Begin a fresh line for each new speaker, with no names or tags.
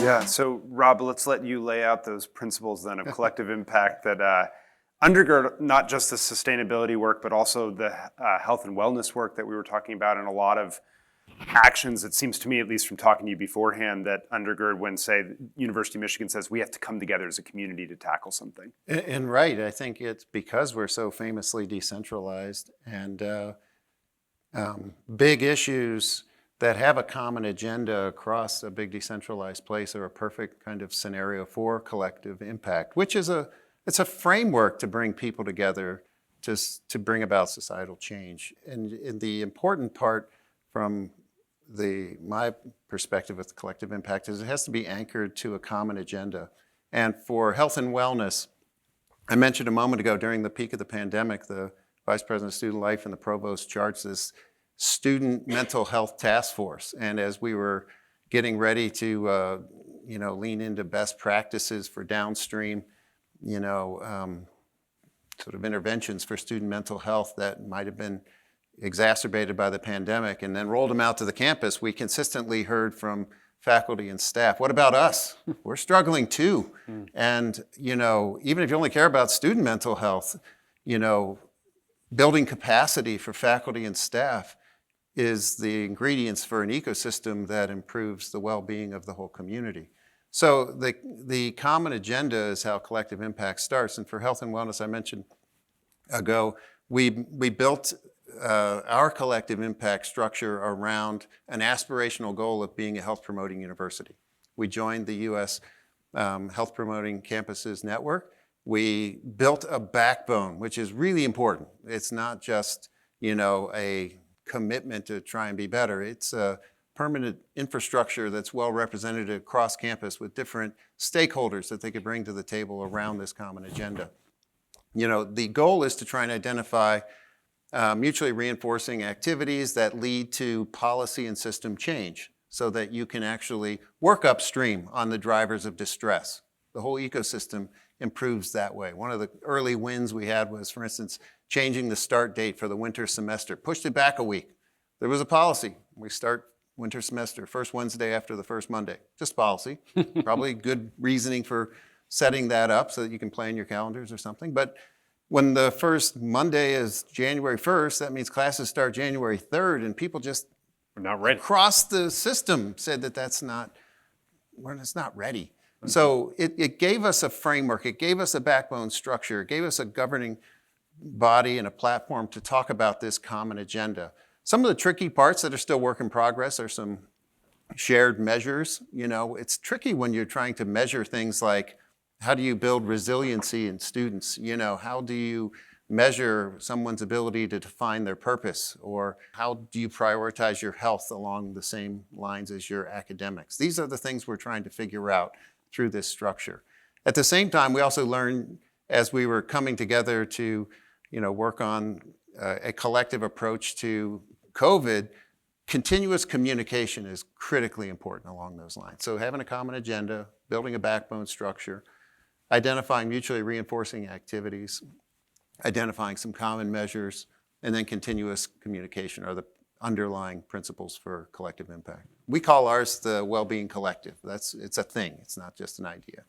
Yeah, so Rob, let's let you lay out those principles then of collective impact that undergird not just the sustainability work, but also the health and wellness work that we were talking about, and a lot of actions, it seems to me, at least from talking to you beforehand, that undergird when, say, University of Michigan says we have to come together as a community to tackle something.
And right, I think it's because we're so famously decentralized, and big issues that have a common agenda across a big decentralized place are a perfect kind of scenario for collective impact, which is it's a framework to bring people together to bring about societal change. And the important part from my perspective with collective impact is it has to be anchored to a common agenda. And for health and wellness, I mentioned a moment ago, during the peak of the pandemic, the Vice President of Student Life and the Provost charged this Student Mental Health Task Force. And as we were getting ready to lean into best practices for downstream, sort of interventions for student mental health that might have been exacerbated by the pandemic, and then rolled them out to the campus, we consistently heard from faculty and staff, what about us? We're struggling too. And, even if you only care about student mental health, building capacity for faculty and staff is the ingredients for an ecosystem that improves the well-being of the whole community. So the common agenda is how collective impact starts. And for health and wellness, I mentioned ago, we built our collective impact structure around an aspirational goal of being a health promoting university. We joined the U.S. Health Promoting Campuses Network. We built a backbone, which is really important. It's not just, a commitment to try and be better. It's a permanent infrastructure that's well represented across campus with different stakeholders that they could bring to the table around this common agenda. The goal is to try and identify mutually reinforcing activities that lead to policy and system change so that you can actually work upstream on the drivers of distress. The whole ecosystem improves that way. One of the early wins we had was, for instance, changing the start date for the winter semester, pushed it back a week. There was a policy. We start winter semester, first Wednesday after the first Monday. Just policy. Probably good reasoning for setting that up so that you can plan your calendars or something. But when the first Monday is January 1st, that means classes start January 3rd, and people just
We're not ready.
Across the system said that it's not ready. Mm-hmm. So it gave us a framework, it gave us a backbone structure, it gave us a governing body and a platform to talk about this common agenda. Some of the tricky parts that are still work in progress are some shared measures. It's tricky when you're trying to measure things like, how do you build resiliency in students? How do you measure someone's ability to define their purpose? Or how do you prioritize your health along the same lines as your academics? These are the things we're trying to figure out through this structure. At the same time, we also learned as we were coming together to work on a collective approach to COVID, continuous communication is critically important along those lines. So having a common agenda, building a backbone structure, identifying mutually reinforcing activities, identifying some common measures, and then continuous communication are the underlying principles for collective impact. We call ours the Wellbeing Collective. It's a thing. It's not just an idea.